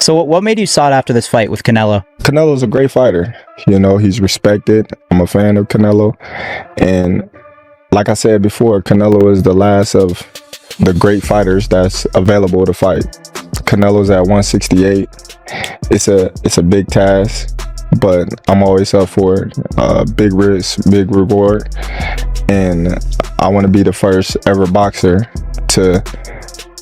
So what made you sought after this fight with Canelo? Canelo's a great fighter. You know, he's respected. I'm a fan of Canelo. And like I said before, Canelo is the last of the great fighters that's available to fight. Canelo's at 168. It's a big task, but I'm always up for it. Big risk, big reward. And I want to be the first ever boxer to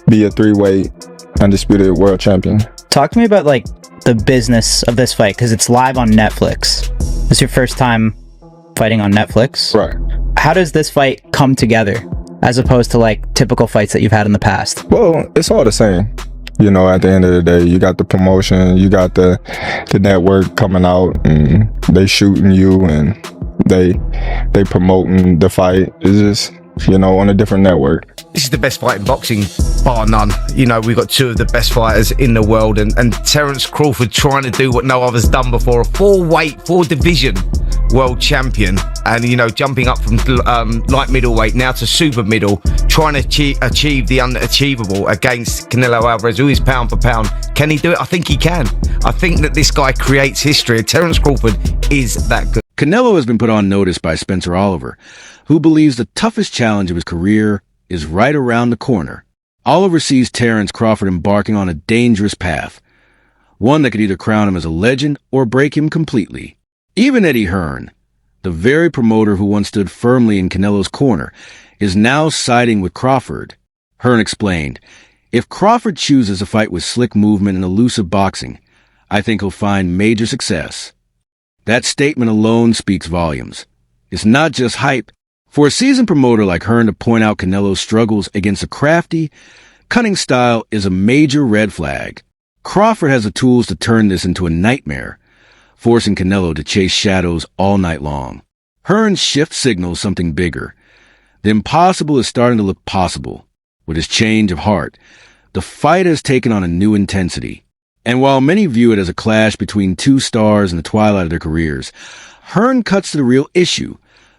be a three-weight undisputed world champion. Talk to me about like the business of this fight, because it's live on Netflix. This is your first time fighting on Netflix. Right. How does this fight come together as opposed to like typical fights that you've had in the past? Well, it's all the same. You know, at the end of the day, you got the promotion, you got the network coming out, and they shooting you, and they promoting the fight. It's just, you know, on a different network. This is the best fight in boxing, bar none. You know, we've got two of the best fighters in the world, and Terence Crawford trying to do what no other's done before, a four division world champion, and, you know, jumping up from light middleweight now to super middle, trying to achieve the unachievable against Canelo Alvarez, who is pound for pound. Can he do it? I think he can. I think that this guy creates history. Terence Crawford is that good. Canelo has been put on notice by Spencer Oliver, who believes the toughest challenge of his career is right around the corner. Oliver sees Terence Crawford embarking on a dangerous path, one that could either crown him as a legend or break him completely. Even Eddie Hearn, the very promoter who once stood firmly in Canelo's corner, is now siding with Crawford. Hearn explained, "If Crawford chooses a fight with slick movement and elusive boxing, I think he'll find major success." That statement alone speaks volumes. It's not just hype. For a seasoned promoter like Hearn to point out Canelo's struggles against a crafty, cunning style is a major red flag. Crawford has the tools to turn this into a nightmare, forcing Canelo to chase shadows all night long. Hearn's shift signals something bigger. The impossible is starting to look possible. With his change of heart, the fight has taken on a new intensity. And while many view it as a clash between two stars in the twilight of their careers, Hearn cuts to the real issue,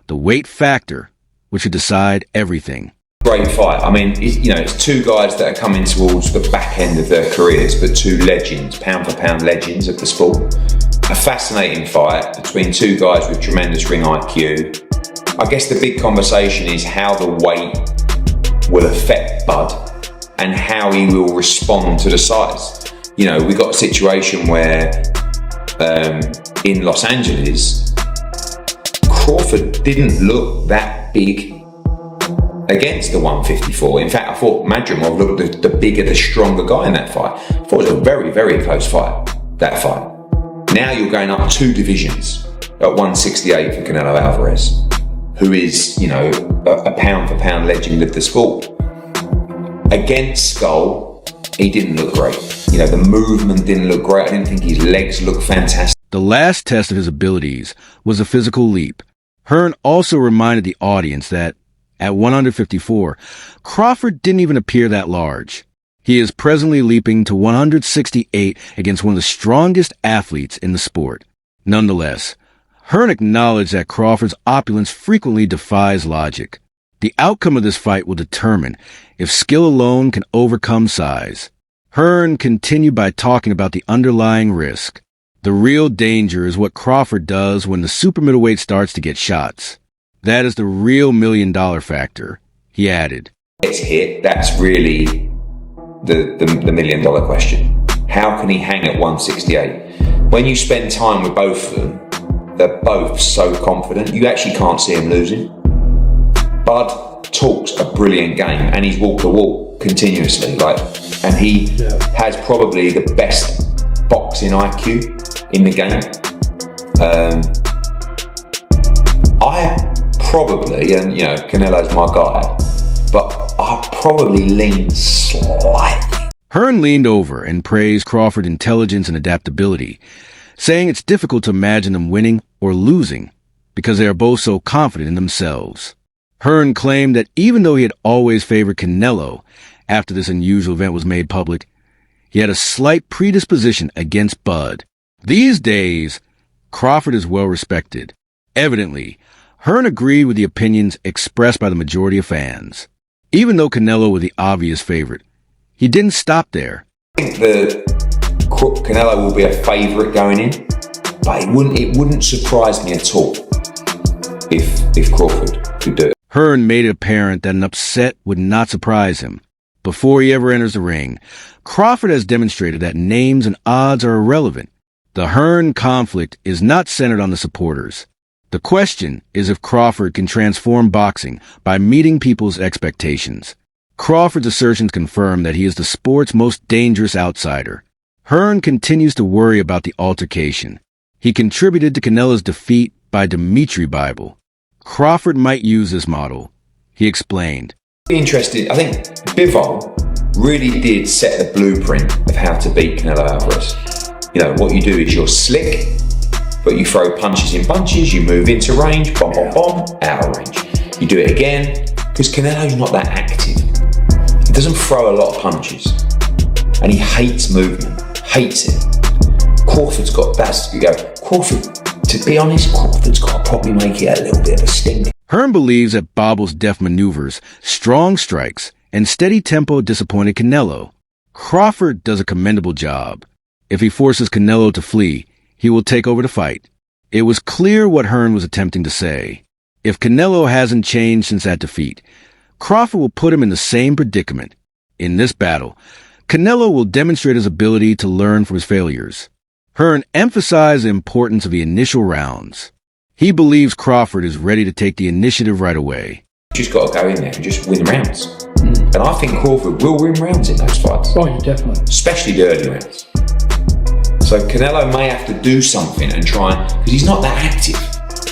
the weight factor, which would decide everything. Great fight. I mean, it's two guys that are coming towards the back end of their careers, but two legends, pound for pound legends of the sport. A fascinating fight between two guys with tremendous ring IQ. I guess the big conversation is how the weight will affect Bud and how he will respond to the size. You know, we got a situation where in Los Angeles, Crawford didn't look that big against the 154. In fact, I thought Madrimov looked the bigger, the stronger guy in that fight. I thought it was a very, very close fight, that fight. Now you're going up two divisions at 168 for Canelo Alvarez, who is, you know, a pound for pound legend of the sport. Against Skull, he didn't look great. You know, the movement didn't look great. I didn't think his legs looked fantastic. The last test of his abilities was a physical leap. Hearn also reminded the audience that, at 154, Crawford didn't even appear that large. He is presently leaping to 168 against one of the strongest athletes in the sport. Nonetheless, Hearn acknowledged that Crawford's opulence frequently defies logic. The outcome of this fight will determine if skill alone can overcome size. Hearn continued by talking about the underlying risk. The real danger is what Crawford does when the super middleweight starts to get shots. That is the real $1 million factor, he added. Gets hit, that's really the $1 million question. How can he hang at 168? When you spend time with both of them, they're both so confident, you actually can't see him losing. Bud talks a brilliant game, and he's walk the walk continuously, and he has probably the best boxing IQ in the game. I probably, and you know, Canelo's my guy, but I probably lean slightly. Hearn leaned over and praised Crawford's intelligence and adaptability, saying it's difficult to imagine them winning or losing because they are both so confident in themselves. Hearn claimed that even though he had always favored Canelo after this unusual event was made public, he had a slight predisposition against Bud. These days, Crawford is well respected. Evidently, Hearn agreed with the opinions expressed by the majority of fans. Even though Canelo was the obvious favorite, he didn't stop there. I think Canelo will be a favourite going in, but it wouldn't surprise me at all if Crawford could do it. Hearn made it apparent that an upset would not surprise him. Before he ever enters the ring, Crawford has demonstrated that names and odds are irrelevant. The Hearn conflict is not centered on the supporters. The question is if Crawford can transform boxing by meeting people's expectations. Crawford's assertions confirm that he is the sport's most dangerous outsider. Hearn continues to worry about the altercation. He contributed to Canelo's defeat by Dimitri Bible. Crawford might use this model. He explained. Interesting. I think Bivol really did set the blueprint of how to beat Canelo Alvarez. You know, what you do is you're slick, but you throw punches in bunches, you move into range, bomb, bomb, bomb, out of range. You do it again, because Canelo's not that active. He doesn't throw a lot of punches, and he hates movement, hates it. Crawford's got, that's, you go, Crawford, to be honest, Crawford's got to probably make it a little bit of a stink. Hearn believes that Bible's deft maneuvers, strong strikes, and steady tempo disappointed Canelo. Crawford does a commendable job. If he forces Canelo to flee, he will take over the fight. It was clear what Hearn was attempting to say. If Canelo hasn't changed since that defeat, Crawford will put him in the same predicament. In this battle, Canelo will demonstrate his ability to learn from his failures. Hearn emphasized the importance of the initial rounds. He believes Crawford is ready to take the initiative right away. You just got to go in there and just win rounds. And I think Crawford will win rounds in those fights. Oh, yeah, definitely. Especially the early rounds. So Canelo may have to do something and try, because he's not that active.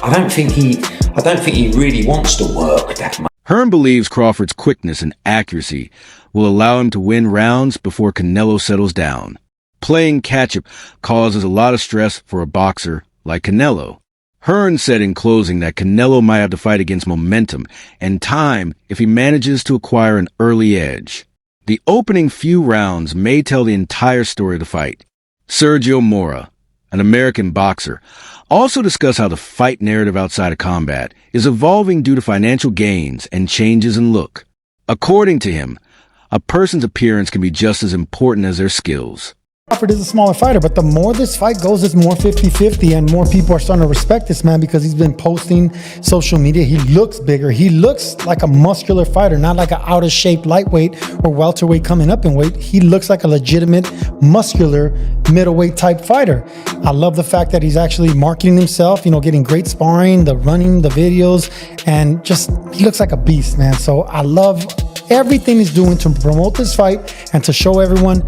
I don't think he really wants to work that much. Hearn believes Crawford's quickness and accuracy will allow him to win rounds before Canelo settles down. Playing catch-up causes a lot of stress for a boxer like Canelo. Hearn said in closing that Canelo might have to fight against momentum and time if he manages to acquire an early edge. The opening few rounds may tell the entire story of the fight. Sergio Mora, an American boxer, also discussed how the fight narrative outside of combat is evolving due to financial gains and changes in look. According to him, a person's appearance can be just as important as their skills. Crawford is a smaller fighter, but the more this fight goes, it's more 50-50, and more people are starting to respect this man because he's been posting social media. He looks bigger. He looks like a muscular fighter, not like an out-of-shape lightweight or welterweight coming up in weight. He looks like a legitimate, muscular, middleweight type fighter. I love the fact that he's actually marketing himself, getting great sparring, the running, the videos, and just, he looks like a beast, man. So I love everything he's doing to promote this fight and to show everyone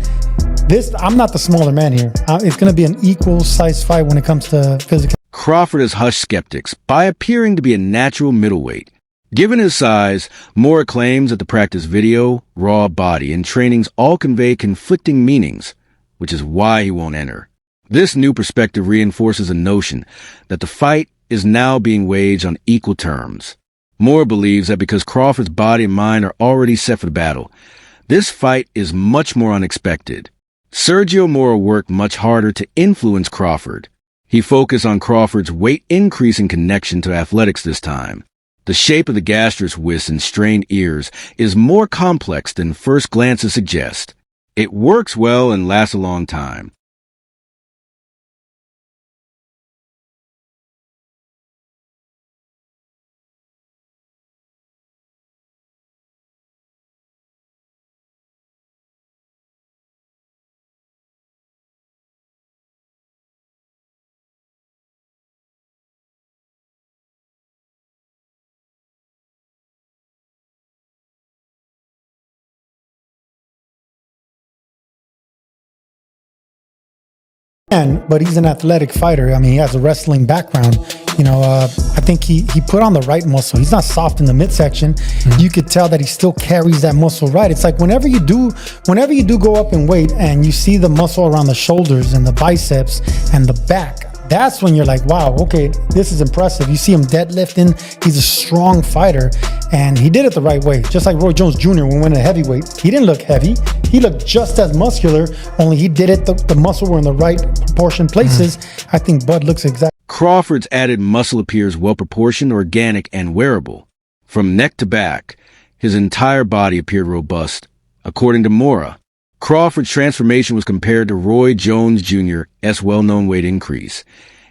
I'm not the smaller man here. It's going to be an equal size fight when it comes to physical. Crawford has hushed skeptics by appearing to be a natural middleweight. Given his size, Mora claims that the practice video, raw body, and trainings all convey conflicting meanings, which is why he won't enter. This new perspective reinforces the notion that the fight is now being waged on equal terms. Mora believes that because Crawford's body and mind are already set for the battle, this fight is much more unexpected. Sergio Mora worked much harder to influence Crawford. He focused on Crawford's weight increasing connection to athletics this time. The shape of the gastrus wrist and strained ears is more complex than first glances suggest. It works well and lasts a long time. But he's an athletic fighter. I mean, he has a wrestling background. I think he put on the right muscle. He's not soft in the midsection. You could tell that he still carries that muscle right. It's like whenever you do go up in weight and you see the muscle around the shoulders and the biceps and the back, that's when you're like, wow, okay, this is impressive. You see him deadlifting. He's a strong fighter, and he did it the right way. Just like Roy Jones Jr. when he went to heavyweight. He didn't look heavy. He looked just as muscular, only he did it, the muscle were in the right proportion places. I think Bud looks exactly. Crawford's added muscle appears well-proportioned, organic, and wearable. From neck to back, his entire body appeared robust. According to Mora, Crawford's transformation was compared to Roy Jones Jr.'s well-known weight increase,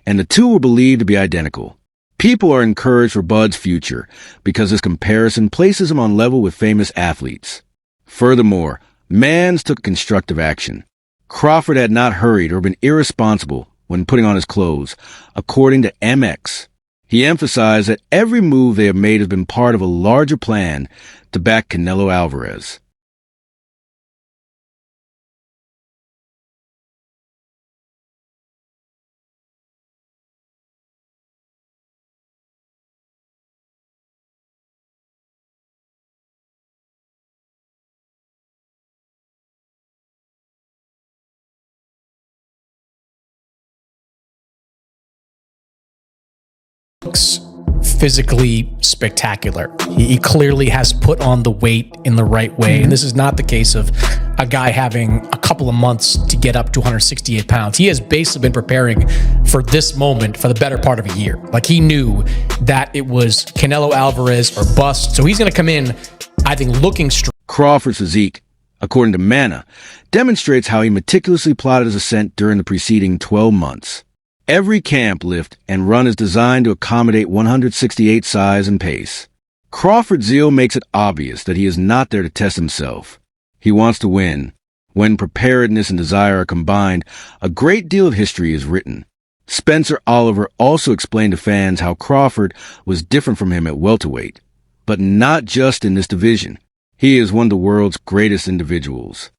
and the two were believed to be identical. People are encouraged for Bud's future because this comparison places him on level with famous athletes. Furthermore, Mans took constructive action. Crawford had not hurried or been irresponsible when putting on his clothes, according to MX. He emphasized that every move they have made has been part of a larger plan to back Canelo Alvarez. Looks physically spectacular. He clearly has put on the weight in the right way. And this is not the case of a guy having a couple of months to get up to 168 pounds. He has basically been preparing for this moment for the better part of a year. Like, he knew that it was Canelo Alvarez or bust. So he's going to come in, I think, looking strong. Crawford's physique, according to Mana, demonstrates how he meticulously plotted his ascent during the preceding 12 months. Every camp lift and run is designed to accommodate 168 size and pace. Crawford's zeal makes it obvious that he is not there to test himself. He wants to win. When preparedness and desire are combined, a great deal of history is written. Spencer Oliver also explained to fans how Crawford was different from him at welterweight, but not just in this division. He is one of the world's greatest individuals.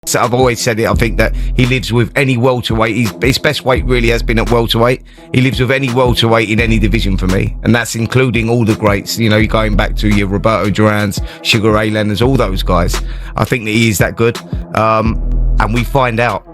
So I've always said it. I think that he lives with any welterweight. His best weight really has been at welterweight. He lives with any welterweight in any division for me, and that's including all the greats. You know, you're going back to your Roberto Durans, Sugar Ray Leonards, all those guys. I think that he is that good, and we find out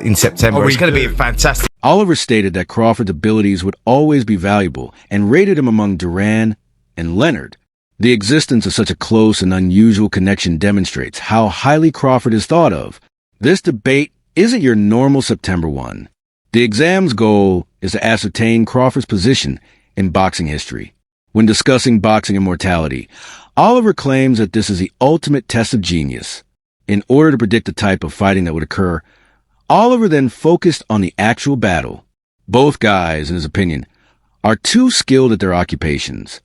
in September. It's going to be fantastic. Oliver stated that Crawford's abilities would always be valuable and rated him among Duran and Leonard. The existence of such a close and unusual connection demonstrates how highly Crawford is thought of. This debate isn't your normal September one. The exam's goal is to ascertain Crawford's position in boxing history. When discussing boxing immortality, Oliver claims that this is the ultimate test of genius. In order to predict the type of fighting that would occur, Oliver then focused on the actual battle. Both guys, in his opinion, are too skilled at their occupations.